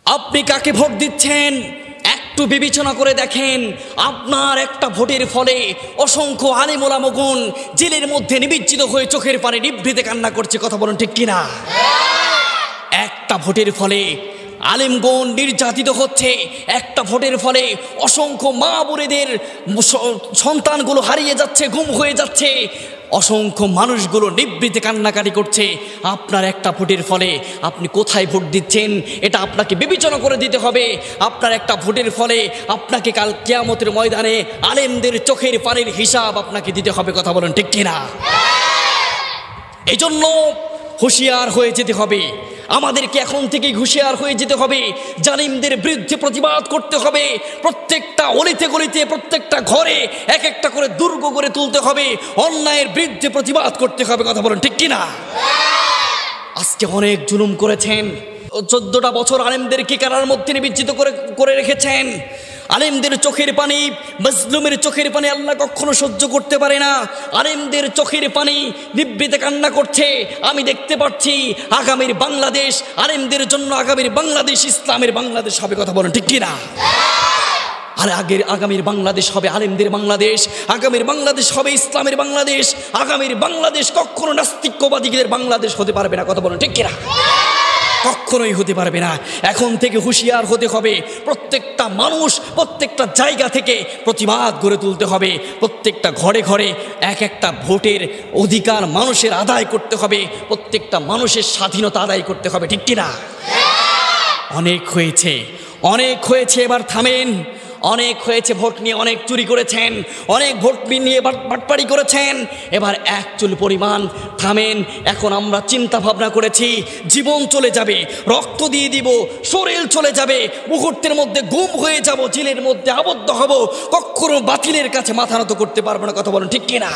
আপনি কাকে ভোট দিচ্ছেন একটু বিবেচনা করে দেখেন। আপনার একটা ভোটের ফলে অসংখ্য আলেম ওলামাগণ জেলের মধ্যে নিমজ্জিত হয়ে চোখের পানি নিভৃতে কান্না করছে, কথা বলুন ঠিক কিনা? একটা ভোটের ফলে আলেমগণ নির্যাতিত হচ্ছে, একটা ভোটের ফলে অসংখ্য মা বোনেদের সন্তানগুলো হারিয়ে যাচ্ছে, গুম হয়ে যাচ্ছে, অসংখ্য মানুষগুলো নিভৃতে কান্নাকাটি করছে। আপনার একটা ভোটের ফলে আপনি কোথায় ভোট দিচ্ছেন এটা আপনাকে বিবেচনা করে দিতে হবে। আপনার একটা ভোটের ফলে আপনাকে কাল কিয়ামতের ময়দানে আলেমদের চোখের পানির হিসাব আপনাকে দিতে হবে, কথা বলেন ঠিক কিনা? এই জন্য হুঁশিয়ার হয়ে যেতে হবে, আমাদেরকে এখন থেকেই হুঁশিয়ার হয়ে যেতে হবে। জালিমদের বিরুদ্ধে প্রতিবাদ করতে হবে। প্রত্যেকটা অলিতে গলিতে, প্রত্যেকটা ঘরে এক একটা করে দুর্গ গড়ে তুলতে হবে। অন্যায়ের বিরুদ্ধে প্রতিবাদ করতে হবে, কথা বলেন ঠিক কিনা? আজকে অনেক জুলুম করেছেন, 14টা বছর আলেমদেরকে কারার মধ্যে নিমজ্জিত করে রেখেছেন। আলেমদের চোখের পানি, মজলুমের চোখের পানি আল্লাহ কখনো সহ্য করতে পারে না। আলেমদের চোখের পানি নিভৃতে কান্না করছে। আমি দেখতে পাচ্ছি আগামীর বাংলাদেশ আলেমদের জন্য, আগামীর বাংলাদেশ ইসলামের বাংলাদেশ হবে, কথা বলেন ঠিক কিনা? আর আগামীর বাংলাদেশ হবে আলেমদের বাংলাদেশ, আগামীর বাংলাদেশ হবে ইসলামের বাংলাদেশ, আগামীর বাংলাদেশ কখনো নাস্তিকবাদীদের বাংলাদেশ হতে পারবে না, কথা বলেন ঠিক কিনা? কখনোই হতে পারবে না। এখন থেকে হুঁশিয়ার হতে হবে। প্রত্যেকটা মানুষ প্রত্যেকটা জায়গা থেকে প্রতিবাদ গড়ে তুলতে হবে। প্রত্যেকটা ঘরে ঘরে এক একটা ভোটের অধিকার মানুষের আদায় করতে হবে। প্রত্যেকটা মানুষের স্বাধীনতা আদায় করতে হবে, ঠিক কিনা? অনেক হয়েছে, অনেক হয়েছে, এবার থামেন। অনেক হয়েছে, ভোট নিয়ে অনেক চুরি করেছেন, অনেক ভোট নিয়ে বাটপাড়ি করেছেন, এবার এক চুল পরিমাণ থামেন। এখন আমরা চিন্তা ভাবনা করেছি জীবন চলে যাবে, রক্ত দিয়ে দিব, শরীর চলে যাবে, মুহূর্তের মধ্যে গুম হয়ে যাব, জেলের মধ্যে আবদ্ধ হব, কখনো বাতিলের কাছে মাথা নত করতে পারবো না, কথা বলেন ঠিক কিনা?